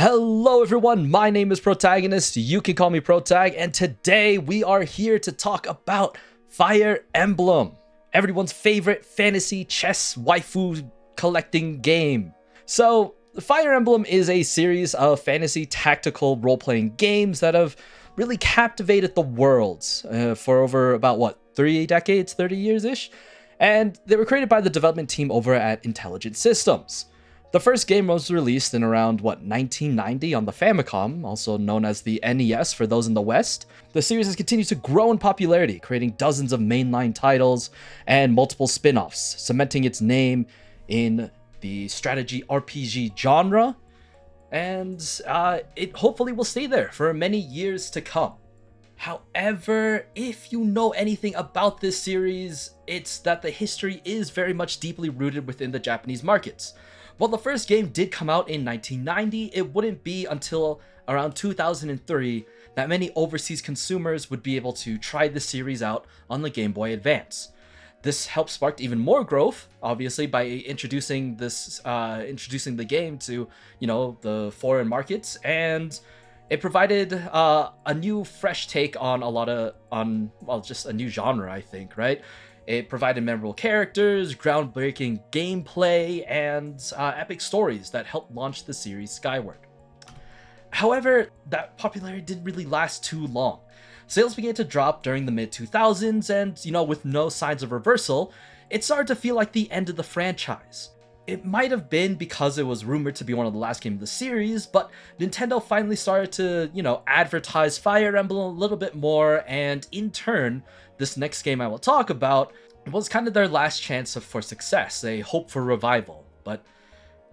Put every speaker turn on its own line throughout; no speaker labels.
Hello everyone, my name is Protagonist, you can call me Protag, and today we are here to talk about Fire Emblem, everyone's favorite fantasy chess waifu collecting game. So, Fire Emblem is a series of fantasy tactical role-playing games that have really captivated the world for over about 3 decades, 30 years-ish? And they were created by the development team over at Intelligent Systems. The first game was released in around, 1990 on the Famicom, also known as the NES for those in the West. The series has continued to grow in popularity, creating dozens of mainline titles and multiple spin-offs, cementing its name in the strategy RPG genre, and it hopefully will stay there for many years to come. However, if you know anything about this series, it's that the history is very much deeply rooted within the Japanese markets. While the first game did come out in 1990, it wouldn't be until around 2003 that many overseas consumers would be able to try the series out on the Game Boy Advance. This helped spark even more growth, obviously, by introducing the game to, the foreign markets, and it provided a new, fresh take on just a new genre, I think, right? It provided memorable characters, groundbreaking gameplay, and epic stories that helped launch the series skyward. However, that popularity didn't really last too long. Sales began to drop during the mid-2000s, and, with no signs of reversal, it started to feel like the end of the franchise. It might have been because it was rumored to be one of the last games of the series, but Nintendo finally started to, advertise Fire Emblem a little bit more, and in turn, this next game I will talk about was kind of their last chance for success, a hope for revival. But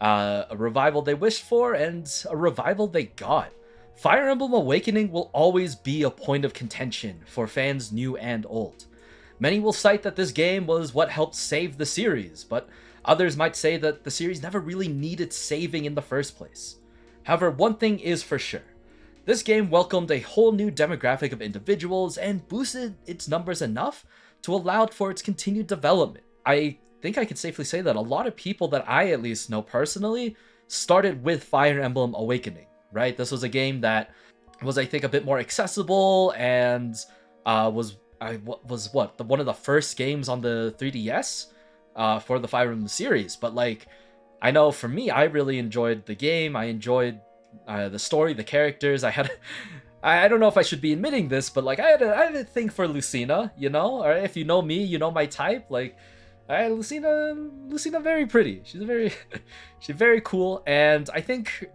a revival they wished for, and a revival they got. Fire Emblem Awakening will always be a point of contention for fans new and old. Many will cite that this game was what helped save the series, but others might say that the series never really needed saving in the first place. However, one thing is for sure. This game welcomed a whole new demographic of individuals and boosted its numbers enough to allow for its continued development. I think I can safely say that a lot of people that I at least know personally started with Fire Emblem Awakening, right? This was a game that was, I think, a bit more accessible and was one of the first games on the 3DS for the Fire Emblem series. But I know for me, I really enjoyed the game. I enjoyed the story, the characters. I don't know if I should be admitting this, but I had a thing for Lucina, or if you know me, you know my type. Lucina very pretty. She's very cool, and I think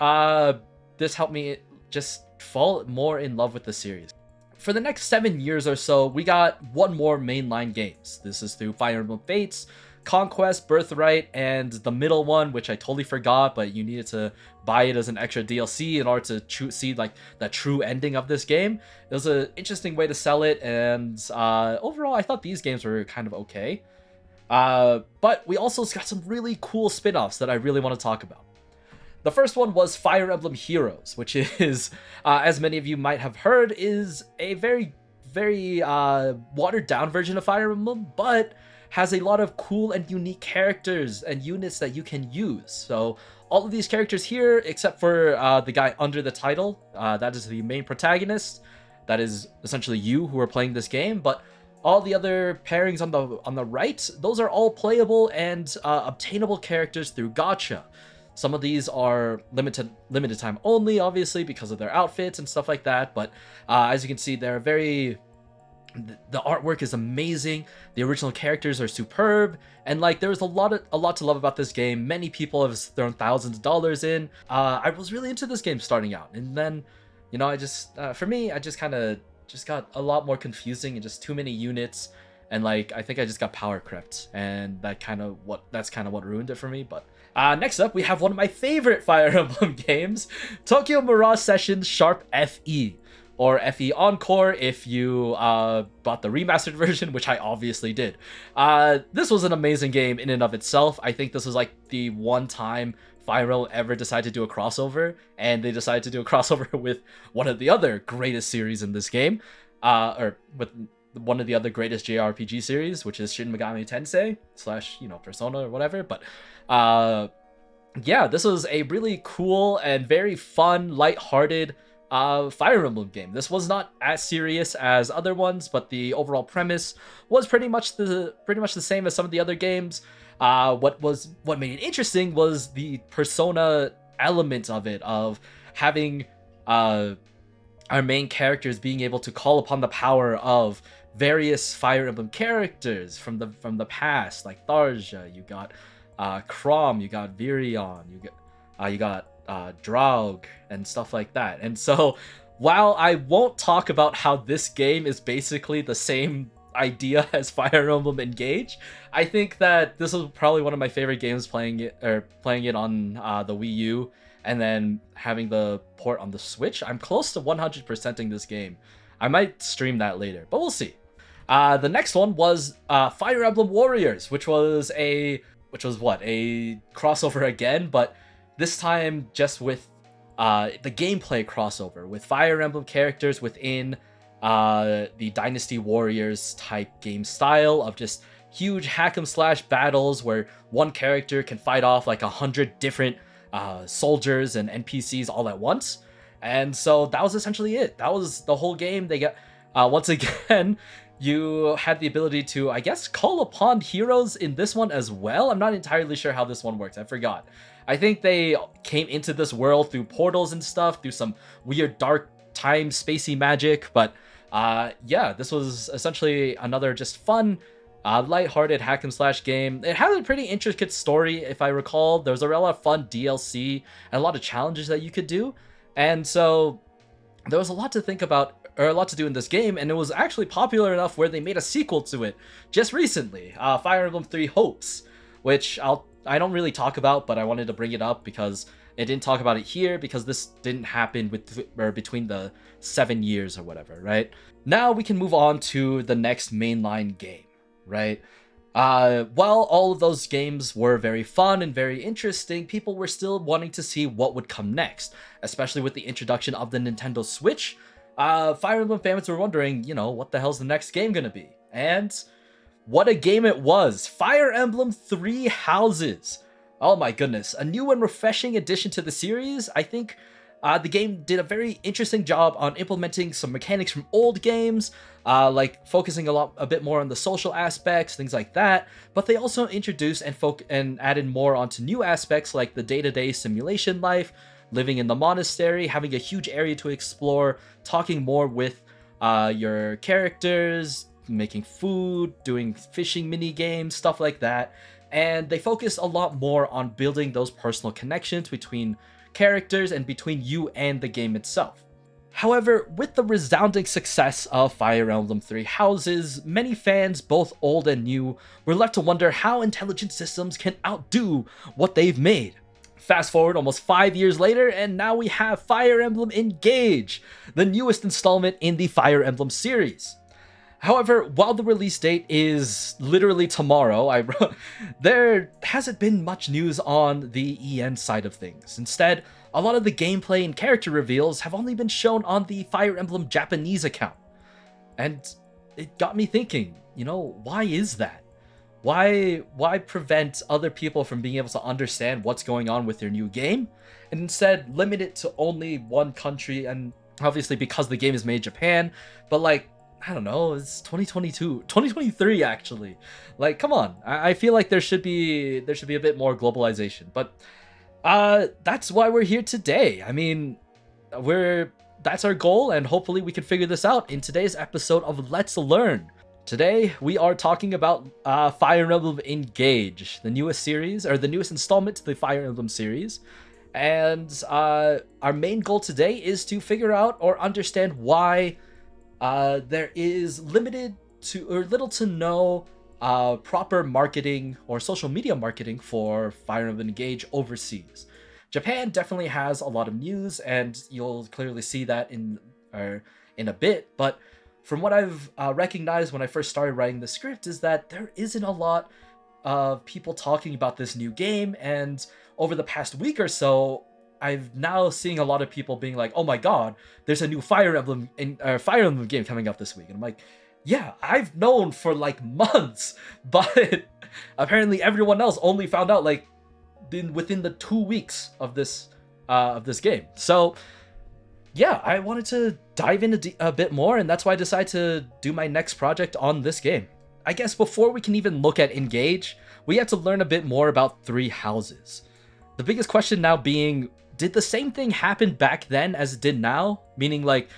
this helped me just fall more in love with the series. For the next 7 years or so, we got one more mainline games. This is through Fire Emblem Fates, Conquest, Birthright, and the middle one, which I totally forgot, but you needed to buy it as an extra DLC in order to see the true ending of this game. It was an interesting way to sell it, and overall I thought these games were kind of okay. But we also got some really cool spin-offs that I really want to talk about. The first one was Fire Emblem Heroes, which is, as many of you might have heard, is a very, very watered down version of Fire Emblem, but has a lot of cool and unique characters and units that you can use. So all of these characters here, except for the guy under the title, that is the main protagonist. That is essentially you who are playing this game. But all the other pairings on the right, those are all playable and obtainable characters through gacha. Some of these are limited time only, obviously, because of their outfits and stuff like that. But as you can see, they're the artwork is amazing. The original characters are superb, and there's a lot to love about this game. Many people have thrown thousands of dollars in. I was really into this game starting out, and then, I just kind of got a lot more confusing and just too many units, and I think I just got power crept, and that's kind of what ruined it for me. But next up, we have one of my favorite Fire Emblem games, Tokyo Mirage Sessions Sharp FE. Or FE Encore if you bought the remastered version, which I obviously did. This was an amazing game in and of itself. I think this was the one time Fire Emblem ever decided to do a crossover, and they decided to do a crossover with one of the other greatest series in this game, or with one of the other greatest JRPG series, which is Shin Megami Tensei / Persona or whatever. But yeah, this was a really cool and very fun, lighthearted Fire Emblem game. This was not as serious as other ones, but the overall premise was pretty much the same as some of the other games. What made it interesting was the persona element of it, of having uh, our main characters being able to call upon the power of various Fire Emblem characters from the past, like Tharja. You got Chrom, you got Virion, you got Draug and stuff like that. And so, while I won't talk about how this game is basically the same idea as Fire Emblem Engage, I think that this was probably one of my favorite games playing it on the Wii U, and then having the port on the Switch. I'm close to 100%ing this game. I might stream that later, but we'll see. The next one was Fire Emblem Warriors, which was what, a crossover again, but this time just with the gameplay crossover with Fire Emblem characters within the Dynasty Warriors type game style of just huge hack 'em slash battles where one character can fight off like 100 different soldiers and NPCs all at once. And so that was essentially it. That was the whole game. They got once again, you had the ability to, I guess, call upon heroes in this one as well. I'm not entirely sure how this one works. I forgot. I think they came into this world through portals and stuff, through some weird dark time spacey magic. But yeah, this was essentially another just fun, lighthearted hack and slash game. It had a pretty intricate story, if I recall. There was a lot of fun DLC and a lot of challenges that you could do. And so there was a lot to think about, or a lot to do in this game, and it was actually popular enough where they made a sequel to it just recently, Fire Emblem 3 Hopes, which I don't really talk about, but I wanted to bring it up because it didn't talk about it here because this didn't happen between the 7 years or whatever, right? Now we can move on to the next mainline game, right? While all of those games were very fun and very interesting, people were still wanting to see what would come next, especially with the introduction of the Nintendo Switch. Fire Emblem fans were wondering, what the hell's the next game gonna be? And what a game it was! Fire Emblem Three Houses! Oh my goodness, a new and refreshing addition to the series. I think the game did a very interesting job on implementing some mechanics from old games, like focusing a bit more on the social aspects, things like that. But they also introduced and added more onto new aspects like the day-to-day simulation life, living in the monastery, having a huge area to explore, talking more with your characters, making food, doing fishing mini games, stuff like that. And they focused a lot more on building those personal connections between characters and between you and the game itself. However, with the resounding success of Fire Emblem Three Houses, many fans, both old and new, were left to wonder how intelligent systems can outdo what they've made. Fast forward almost 5 years later, and now we have Fire Emblem Engage, the newest installment in the Fire Emblem series. However, while the release date is literally tomorrow, there hasn't been much news on the EN side of things. Instead, a lot of the gameplay and character reveals have only been shown on the Fire Emblem Japanese account. And it got me thinking, why is that? Why prevent other people from being able to understand what's going on with their new game, and instead limit it to only one country? And obviously because the game is made in Japan, but I don't know, it's 2023 actually. Come on. I feel like there should be a bit more globalization. But that's why we're here today. I mean, that's our goal, and hopefully we can figure this out in today's episode of Let's Learn. Today we are talking about Fire Emblem Engage, the newest series, or the newest installment to the Fire Emblem series. And our main goal today is to figure out or understand why there is limited to or little to no proper marketing or social media marketing for Fire Emblem Engage overseas. Japan definitely has a lot of news, and you'll clearly see that in a bit. But from what I've recognized when I first started writing the script is that there isn't a lot of people talking about this new game, and over the past week or so, I've now seeing a lot of people being like, "Oh my god, there's a new Fire Emblem game coming up this week." And I'm like, "Yeah, I've known for months," but apparently everyone else only found out within the 2 weeks of this game. So yeah, I wanted to dive in a bit more, and that's why I decided to do my next project on this game. I guess before we can even look at Engage, we have to learn a bit more about Three Houses. The biggest question now being, did the same thing happen back then as it did now? Meaning, like,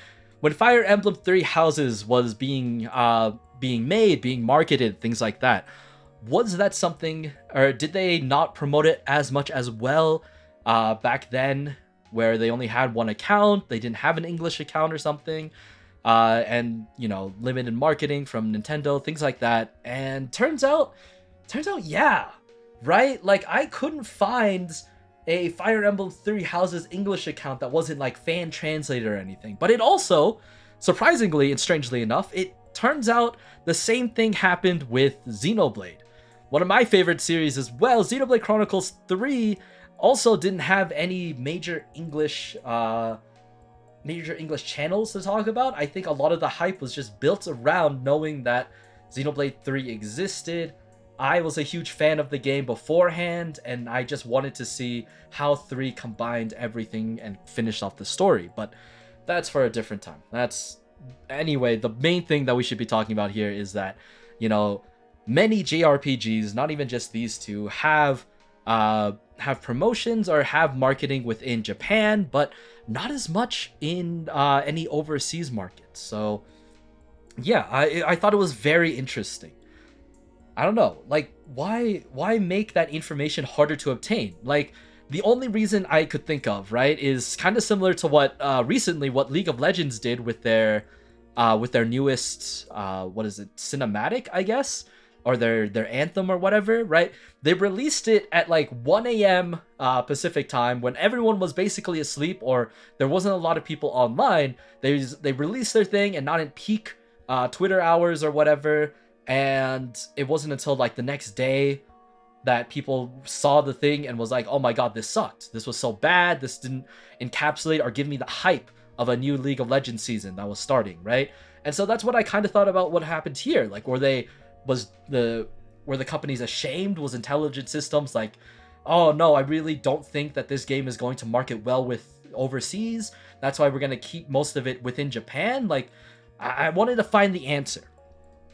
when Fire Emblem Three Houses was being made, being marketed, things like that, was that something, or did they not promote it as much as well back then, where they only had one account, they didn't have an English account or something, and, you know, limited marketing from Nintendo, things like that. And turns out, yeah, right? Like, I couldn't find a Fire Emblem Three Houses English account that wasn't, like, fan translated or anything. But it also, surprisingly and strangely enough, it turns out the same thing happened with Xenoblade. One of my favorite series as well, Xenoblade Chronicles 3, also didn't have any major English channels to talk about. I think a lot of the hype was just built around knowing that Xenoblade 3 existed. I was a huge fan of the game beforehand, and I just wanted to see how 3 combined everything and finished off the story. But that's for a different time. Anyway, the main thing that we should be talking about here is that, you know, many JRPGs, not even just these two, have promotions or have marketing within Japan, but not as much in any overseas markets. So yeah, I thought it was very interesting. I don't know, like, why make that information harder to obtain? Like, the only reason I could think of, right, is kind of similar to what recently what League of Legends did with their newest what is it, cinematic, I guess, or their anthem or whatever, right? They released it at like 1 a.m. Pacific time when everyone was basically asleep or there wasn't a lot of people online. They released their thing and not in peak Twitter hours or whatever. And it wasn't until like the next day that people saw the thing and was like, oh my god, this sucked. This was so bad. This didn't encapsulate or give me the hype of a new League of Legends season that was starting, right? And so that's what I kind of thought about what happened here. Like, were the companies ashamed? Was Intelligent Systems like, oh no, I really don't think that this game is going to market well with overseas. That's why we're going to keep most of it within Japan. Like, I wanted to find the answer,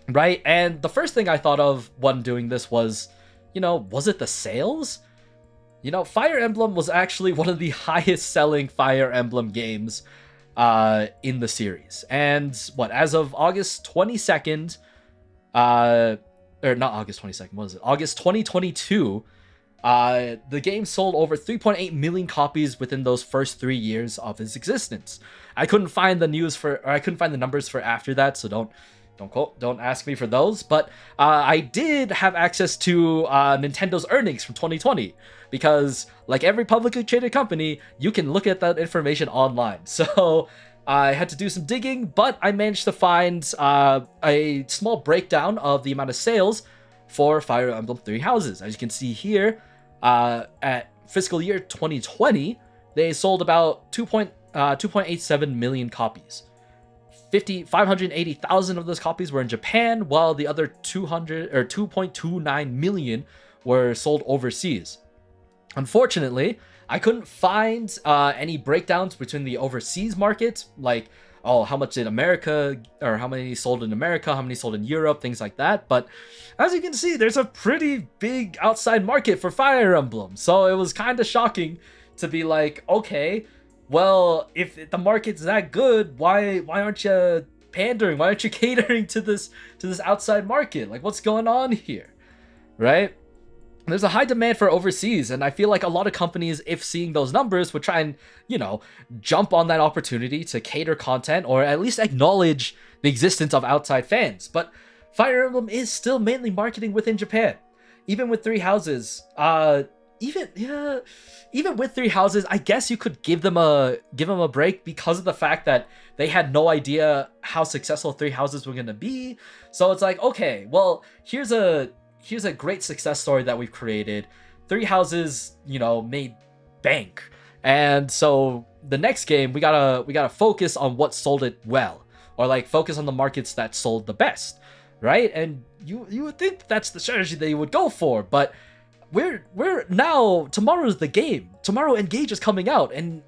right? And the first thing I thought of when doing this was, you know, was it the sales? You know, Fire Emblem was actually one of the highest selling Fire Emblem games in the series. And as of August 22nd, or not August 22nd, what was it? August 2022, the game sold over 3.8 million copies within those first 3 years of its existence. I couldn't find the numbers for after that, so don't ask me for those. But I did have access to Nintendo's earnings from 2020 because, like every publicly traded company, you can look at that information online. So I had to do some digging, but I managed to find a small breakdown of the amount of sales for Fire Emblem Three Houses. As you can see here, at fiscal year 2020, they sold about 2.87 million copies. 580,000 of those copies were in Japan, while the other 2.29 million were sold overseas. Unfortunately, I couldn't find any breakdowns between the overseas markets, like, oh, how much did America, or how many sold in America, how many sold in Europe, things like that. But as you can see, there's a pretty big outside market for Fire Emblem. So it was kind of shocking to be like, okay, well, if the market's that good, why aren't you pandering? Why aren't you catering to this outside market? Like, what's going on here, right? There's a high demand for overseas, and I feel like a lot of companies, if seeing those numbers, would try and, you know, jump on that opportunity to cater content or at least acknowledge the existence of outside fans. But Fire Emblem is still mainly marketing within Japan. Even with Three Houses, even with Three Houses, I guess you could give them a break because of the fact that they had no idea how successful Three Houses were going to be. So it's like, okay, well, here's a great success story that we've created. Three Houses, you know, made bank. And so the next game, we gotta focus on what sold it well, or like focus on the markets that sold the best, right? And you would think that's the strategy that you would go for, but we're now, tomorrow's the game. Tomorrow Engage is coming out, and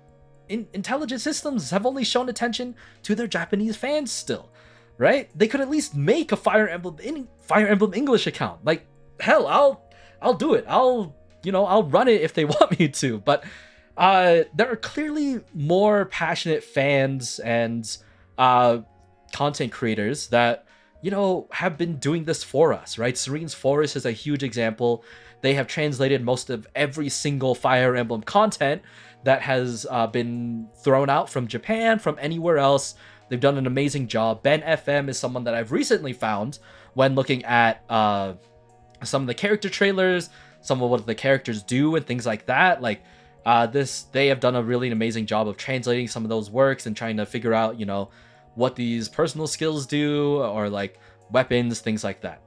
Intelligent Systems have only shown attention to their Japanese fans still, right? They could at least make a Fire Emblem English account. Like, hell, I'll do it. I'll run it if they want me to. But there are clearly more passionate fans and content creators that have been doing this for us, right? Serene's Forest is a huge example. They have translated most of every single Fire Emblem content that has been thrown out from Japan, from anywhere else. They've done an amazing job. Ben FM is someone that I've recently found when looking at some of the character trailers, some of what the characters do and things like that. Like they have done a really amazing job of translating some of those works and trying to figure out, what these personal skills do, or like weapons, things like that.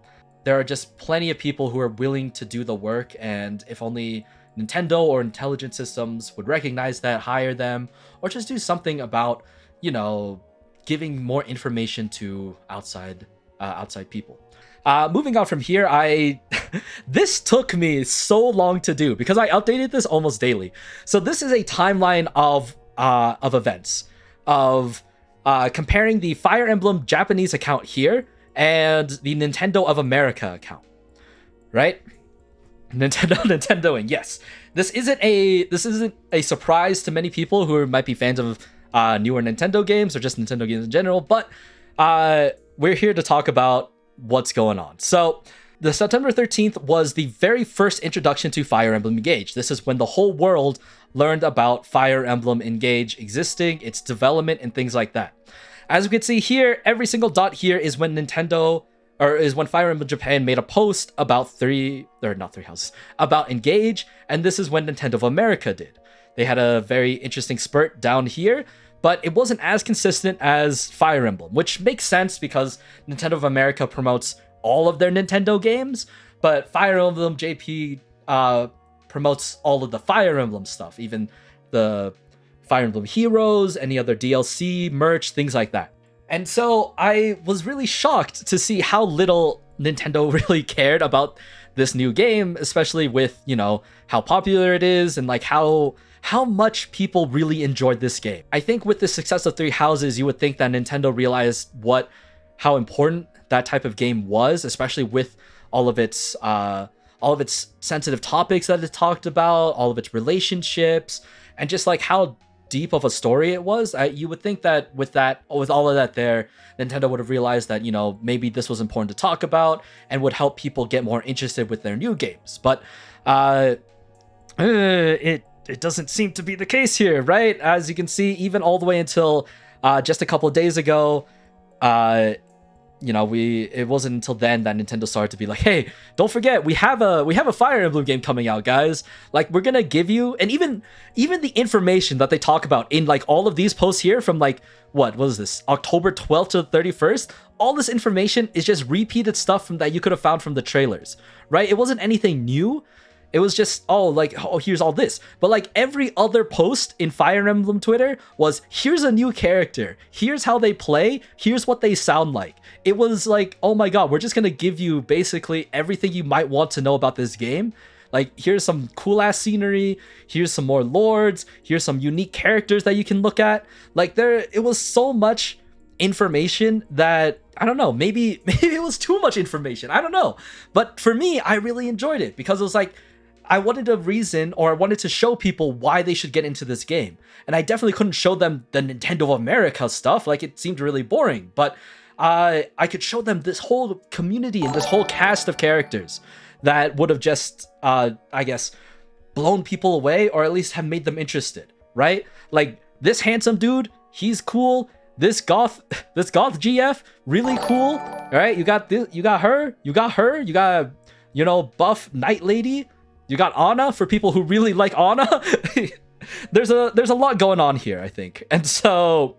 There are just plenty of people who are willing to do the work, and if only Nintendo or Intelligent Systems would recognize that, hire them, or just do something about, giving more information to outside people. Moving on from here, this took me so long to do because I updated this almost daily. So this is a timeline of events, of comparing the Fire Emblem Japanese account here and the Nintendo of America account, right? Nintendoing, yes. This isn't a surprise to many people who might be fans of newer Nintendo games or just Nintendo games in general, but we're here to talk about what's going on. So the September 13th was the very first introduction to Fire Emblem Engage. This is when the whole world learned about Fire Emblem Engage existing, its development, and things like that. As we can see here, every single dot here is when Fire Emblem Japan made a post about about Engage, and this is when Nintendo of America did. They had a very interesting spurt down here, but it wasn't as consistent as Fire Emblem, which makes sense because Nintendo of America promotes all of their Nintendo games, but Fire Emblem JP promotes all of the Fire Emblem stuff, even the Fire Emblem Heroes, any other DLC, merch, things like that. And so I was really shocked to see how little Nintendo really cared about this new game, especially with, how popular it is and like how much people really enjoyed this game. I think with the success of Three Houses, you would think that Nintendo realized how important that type of game was, especially with all of its sensitive topics that it talked about, all of its relationships, and just like how deep of a story it was. You would think that with all of that there, Nintendo would have realized that, maybe this was important to talk about and would help people get more interested with their new games. But it doesn't seem to be the case here, right? As you can see, even all the way until just a couple of days ago, it wasn't until then that Nintendo started to be like, hey, don't forget, we have a Fire Emblem game coming out, guys. Like, we're gonna give you, and even the information that they talk about in like all of these posts here from like, what was this, October 12th to 31st, all this information is just repeated stuff that you could have found from the trailers, right? It wasn't anything new. It was just, here's all this. But like every other post in Fire Emblem Twitter was, here's a new character. Here's how they play. Here's what they sound like. It was like, oh my god, we're just going to give you basically everything you might want to know about this game. Like, here's some cool ass scenery. Here's some more lords. Here's some unique characters that you can look at. Like, it was so much information that, I don't know, maybe it was too much information. I don't know. But for me, I really enjoyed it because it was like, I wanted a reason, or I wanted to show people why they should get into this game. And I definitely couldn't show them the Nintendo of America stuff, like it seemed really boring. But I could show them this whole community and this whole cast of characters that would have just, I guess, blown people away, or at least have made them interested, right? Like, this handsome dude, he's cool. This goth GF, really cool. All right, you got her, you got, buff Knight Lady. You got Anna for people who really like Anna. There's a lot going on here, I think. And so,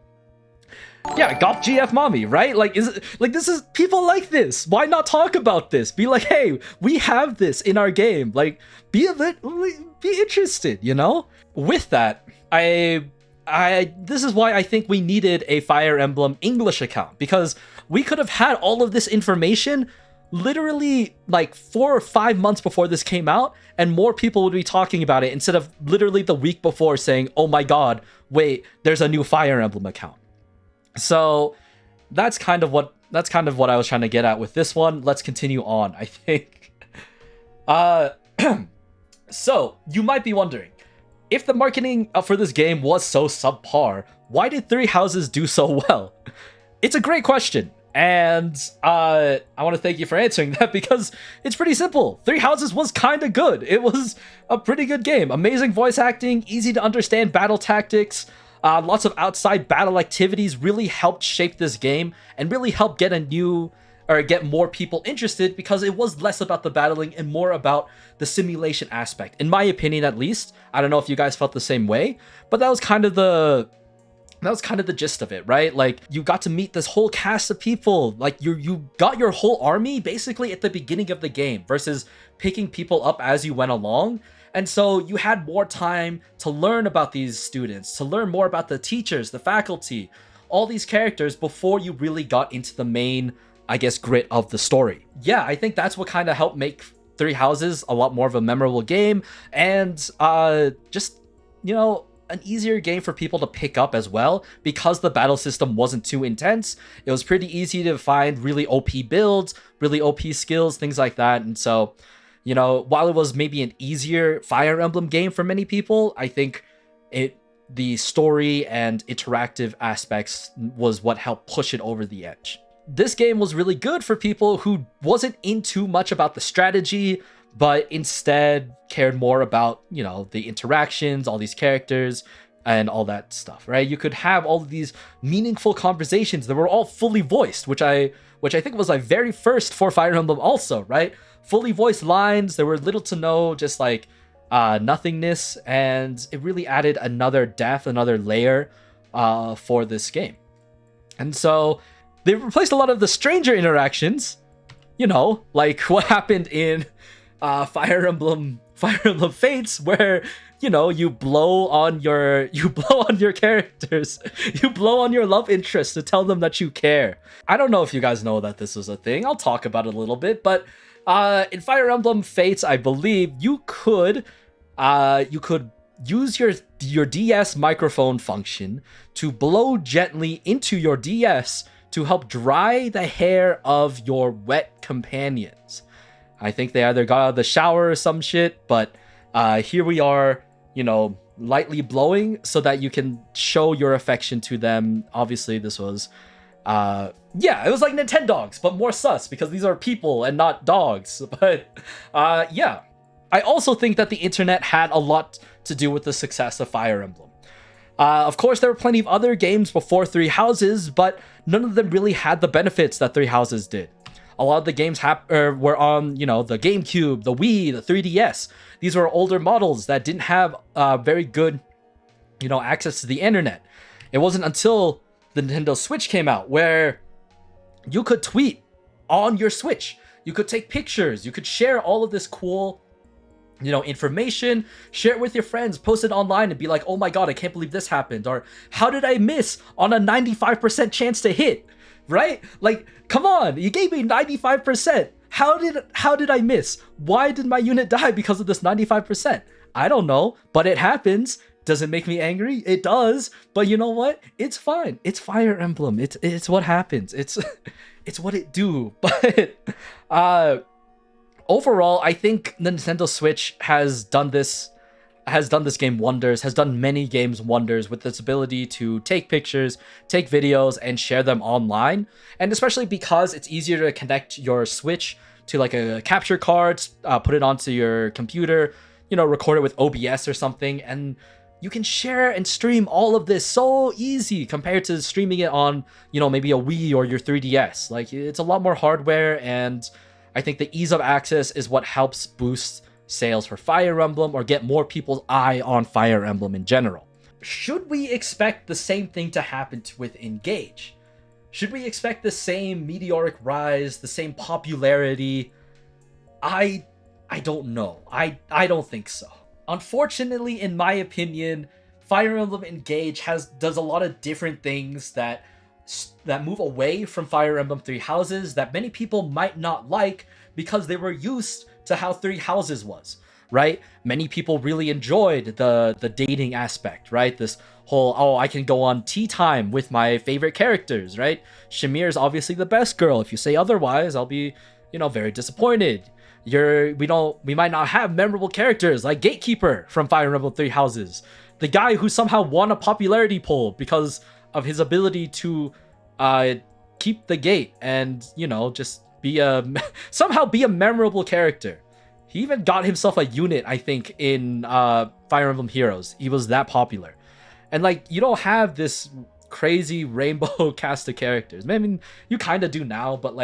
yeah, Goth GF Mommy, right? Like, this is, people like this. Why not talk about this? Be like, hey, we have this in our game. Like, be interested, With that, this is why I think we needed a Fire Emblem English account, because we could have had all of this information literally like 4 or 5 months before this came out, and more people would be talking about it instead of literally the week before saying, oh my god, wait, there's a new Fire Emblem account. So that's kind of what I was trying to get at with this one. Let's continue on, I think. So you might be wondering, if the marketing for this game was so subpar, why did Three Houses do so well? It's a great question, and I want to thank you for answering that, because it's pretty simple. Three Houses was kind of good. It was a pretty good game. Amazing voice acting, easy to understand battle tactics, lots of outside battle activities really helped shape this game and really helped get more people interested, because it was less about the battling and more about the simulation aspect. In my opinion, at least. I don't know if you guys felt the same way, but that was kind of the gist of it, right? Like, you got to meet this whole cast of people. Like, you got your whole army basically at the beginning of the game versus picking people up as you went along. And so you had more time to learn about these students, to learn more about the teachers, the faculty, all these characters before you really got into the main, I guess, grit of the story. Yeah, I think that's what kind of helped make Three Houses a lot more of a memorable game, and just, you know, an easier game for people to pick up as well, because the battle system wasn't too intense. It was pretty easy to find really OP builds, really OP skills, things like that. And so, you know, while it was maybe an easier Fire Emblem game for many people, I think the story and interactive aspects was what helped push it over the edge. This game was really good for people who wasn't into much about the strategy, but instead cared more about, you know, the interactions, all these characters, and all that stuff, right? You could have all of these meaningful conversations that were all fully voiced, which I think was my very first for Fire Emblem also, right? Fully voiced lines. There were little to no just like nothingness, and it really added another depth, another layer for this game. And so they replaced a lot of the stranger interactions, you know, like what happened in Fire Emblem Fates, where, you know, you blow on your characters, you blow on your love interest to tell them that you care. I don't know if you guys know that this was a thing. I'll talk about it a little bit, but in Fire Emblem Fates, I believe you could use your DS microphone function to blow gently into your DS to help dry the hair of your wet companions. I think they either got out of the shower or some shit, but here we are, you know, lightly blowing so that you can show your affection to them. Obviously, this was, it was like Nintendogs, but more sus, because these are people and not dogs. But yeah, I also think that the internet had a lot to do with the success of Fire Emblem. Of course, there were plenty of other games before Three Houses, but none of them really had the benefits that Three Houses did. A lot of the games were on, you know, the GameCube, the Wii, the 3DS. These were older models that didn't have very good, you know, access to the internet. It wasn't until the Nintendo Switch came out where you could tweet on your Switch. You could take pictures. You could share all of this cool, you know, information, share it with your friends, post it online and be like, oh my god, I can't believe this happened. Or how did I miss on a 95% chance to hit? Right? Like, come on, you gave me 95%. How did I miss? Why did my unit die because of this 95%? I don't know, but it happens. Does it make me angry? It does. But you know what? It's fine. It's Fire Emblem. It's what happens. It's what it do. But overall, I think the Nintendo Switch has done this game wonders, has done many games wonders with its ability to take pictures, take videos, and share them online. And especially because it's easier to connect your Switch to like a capture card, put it onto your computer, you know, record it with OBS or something, and you can share and stream all of this so easy compared to streaming it on, you know, maybe a Wii or your 3DS. Like, it's a lot more hardware, and I think the ease of access is what helps boost sales for Fire Emblem or get more people's eye on Fire Emblem in general. Should we expect the same thing to happen with Engage? Should we expect the same meteoric rise, the same popularity? I don't know. I don't think so. Unfortunately, in my opinion, Fire Emblem Engage does a lot of different things that that move away from Fire Emblem Three Houses that many people might not like because they were used to how Three Houses was, right? Many people really enjoyed the dating aspect, right? This whole, oh, I can go on tea time with my favorite characters, right? Shamir is obviously the best girl. If you say otherwise, I'll be, very disappointed. We might not have memorable characters like Gatekeeper from Fire Emblem Three Houses, the guy who somehow won a popularity poll because of his ability to keep the gate and just be somehow be a memorable character. He even got himself a unit, I think, in Fire Emblem Heroes. He was that popular. And you don't have this crazy rainbow cast of characters. I mean, you kind of do now, but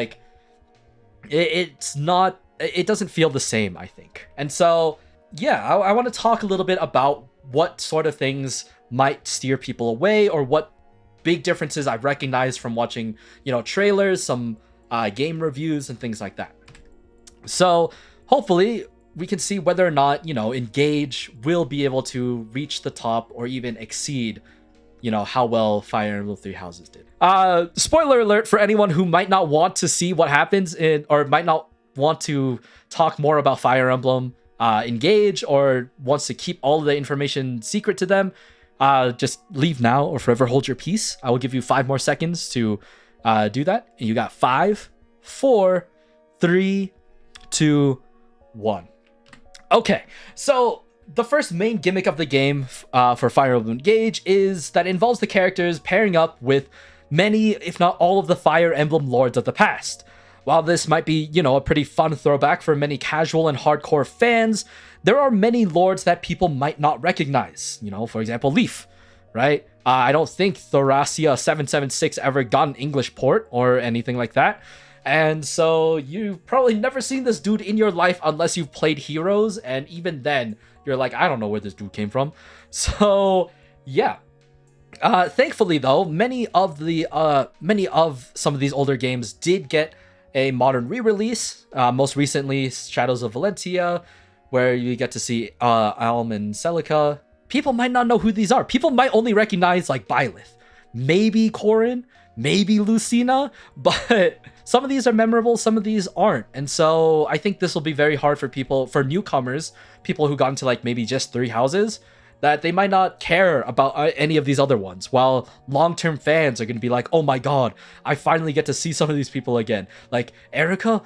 it's not, it doesn't feel the same, I think. And so, yeah, I want to talk a little bit about what sort of things might steer people away, or what big differences I've recognized from watching, trailers, some game reviews, and things like that. So hopefully we can see whether or not, Engage will be able to reach the top or even exceed, how well Fire Emblem Three Houses did. Spoiler alert for anyone who might not want to see what happens or might not want to talk more about Fire Emblem Engage, or wants to keep all of the information secret to them. Just leave now or forever hold your peace. I will give you 5 more seconds to do that. And you got 5, 4, 3, 2, 1. Okay, so the first main gimmick of the game for Fire Emblem Engage is that it involves the characters pairing up with many, if not all, of the Fire Emblem lords of the past. While this might be, a pretty fun throwback for many casual and hardcore fans, there are many lords that people might not recognize. For example, Leaf, right? I don't think Thoracia 776 ever got an English port or anything like that. And so you've probably never seen this dude in your life unless you've played Heroes, and even then you're like, I don't know where this dude came from. So yeah. Thankfully though, many of some of these older games did get a modern re-release. Most recently, Shadows of Valentia, where you get to see Alm and Celica. People might not know who these are. People might only recognize Byleth, maybe Corrin, maybe Lucina, but some of these are memorable, some of these aren't. And so I think this will be very hard for newcomers, people who got into maybe just Three Houses, that they might not care about any of these other ones, while long-term fans are going to be like, oh my god, I finally get to see some of these people again. Like Erica,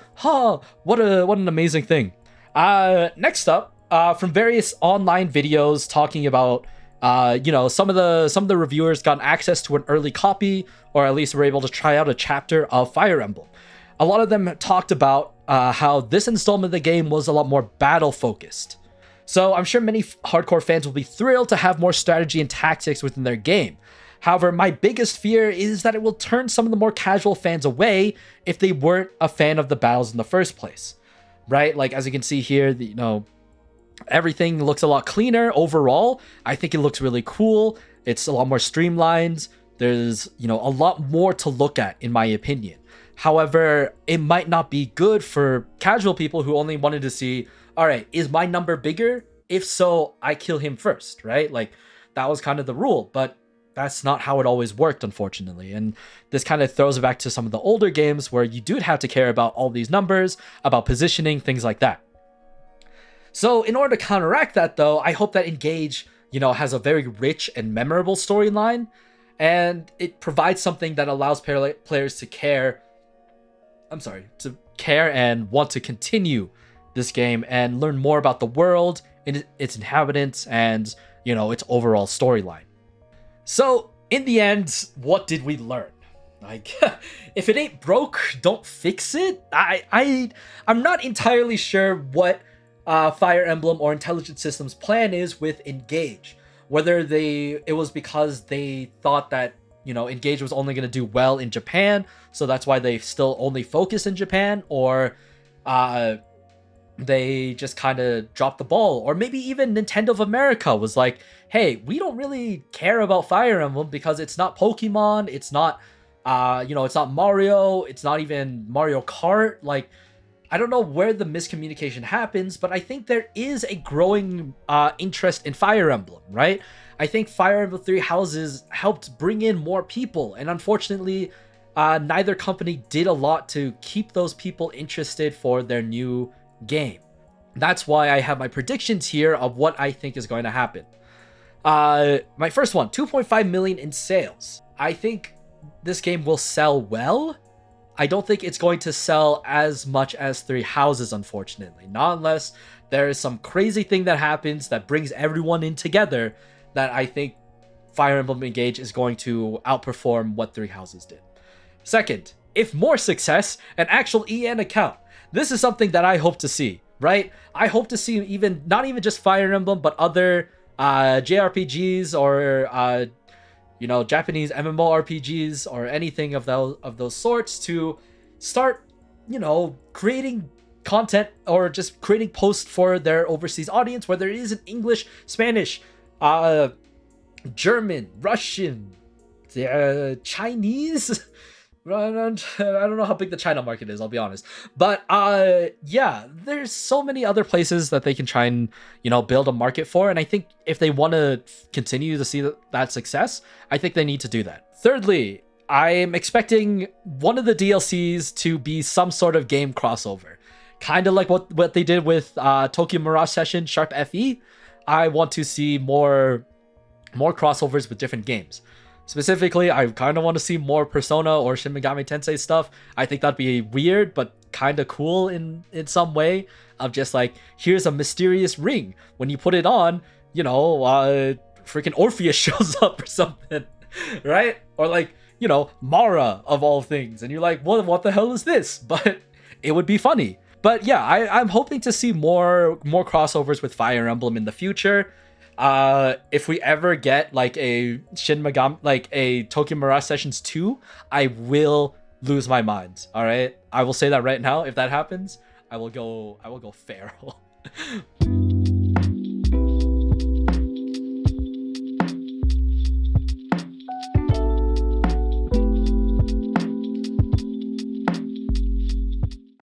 what an amazing thing. Next up, from various online videos talking about some of the reviewers got access to an early copy, or at least were able to try out a chapter of Fire Emblem. A lot of them talked about how this installment of the game was a lot more battle focused. So I'm sure many hardcore fans will be thrilled to have more strategy and tactics within their game. However, my biggest fear is that it will turn some of the more casual fans away if they weren't a fan of the battles in the first place, right? As you can see here, everything looks a lot cleaner overall. I think it looks really cool. It's a lot more streamlined. There's, a lot more to look at, in my opinion. However, it might not be good for casual people who only wanted to see, all right, is my number bigger? If so, I kill him first, right? That was kind of the rule, but that's not how it always worked, unfortunately. And this kind of throws it back to some of the older games where you do have to care about all these numbers, about positioning, things like that. So in order to counteract that, though, I hope that Engage, has a very rich and memorable storyline, and it provides something that allows players to care and want to continue this game and learn more about the world, its inhabitants, and, its overall storyline. So in the end, what did we learn? If it ain't broke, don't fix it. I'm not entirely sure what Fire Emblem or Intelligent Systems' plan is with Engage. Whether it was because they thought that, Engage was only going to do well in Japan, so that's why they still only focus in Japan, or they just kind of dropped the ball. Or maybe even Nintendo of America was like, hey, we don't really care about Fire Emblem because it's not Pokemon, it's not, it's not Mario, it's not even Mario Kart. I don't know where the miscommunication happens, but I think there is a growing interest in Fire Emblem, right? I think Fire Emblem Three Houses helped bring in more people, and unfortunately, neither company did a lot to keep those people interested for their new game. That's why I have my predictions here of what I think is going to happen. My first one, 2.5 million in sales. I think this game will sell well. I don't think it's going to sell as much as Three Houses, unfortunately. Not unless there is some crazy thing that happens that brings everyone in together, that I think Fire Emblem Engage is going to outperform what Three Houses did. Second, if more success, an actual EN account. This is something that I hope to see, right? I hope to see not even just Fire Emblem, but other JRPGs or Japanese MMORPGs or anything of those sorts to start, creating content or just creating posts for their overseas audience, whether it is in English, Spanish, German, Russian, Chinese. I don't know how big the China market is, I'll be honest. But yeah, there's so many other places that they can try and, build a market for. And I think if they want to continue to see that success, I think they need to do that. Thirdly, I'm expecting one of the DLCs to be some sort of game crossover. Kind of like what they did with Tokyo Mirage Session Sharp FE. I want to see more crossovers with different games. Specifically, I kind of want to see more Persona or Shin Megami Tensei stuff. I think that'd be weird, but kind of cool in some way. Of just like, here's a mysterious ring. When you put it on, freaking Orpheus shows up or something, right? Or like, Mara of all things. And you're like, what the hell is this? But it would be funny. But yeah, I'm hoping to see more crossovers with Fire Emblem in the future. If we ever get like a Shin Megami, like a Tokyo Mirage Sessions 2, I will lose my mind. All right, I will say that right now. If that happens, I will go feral.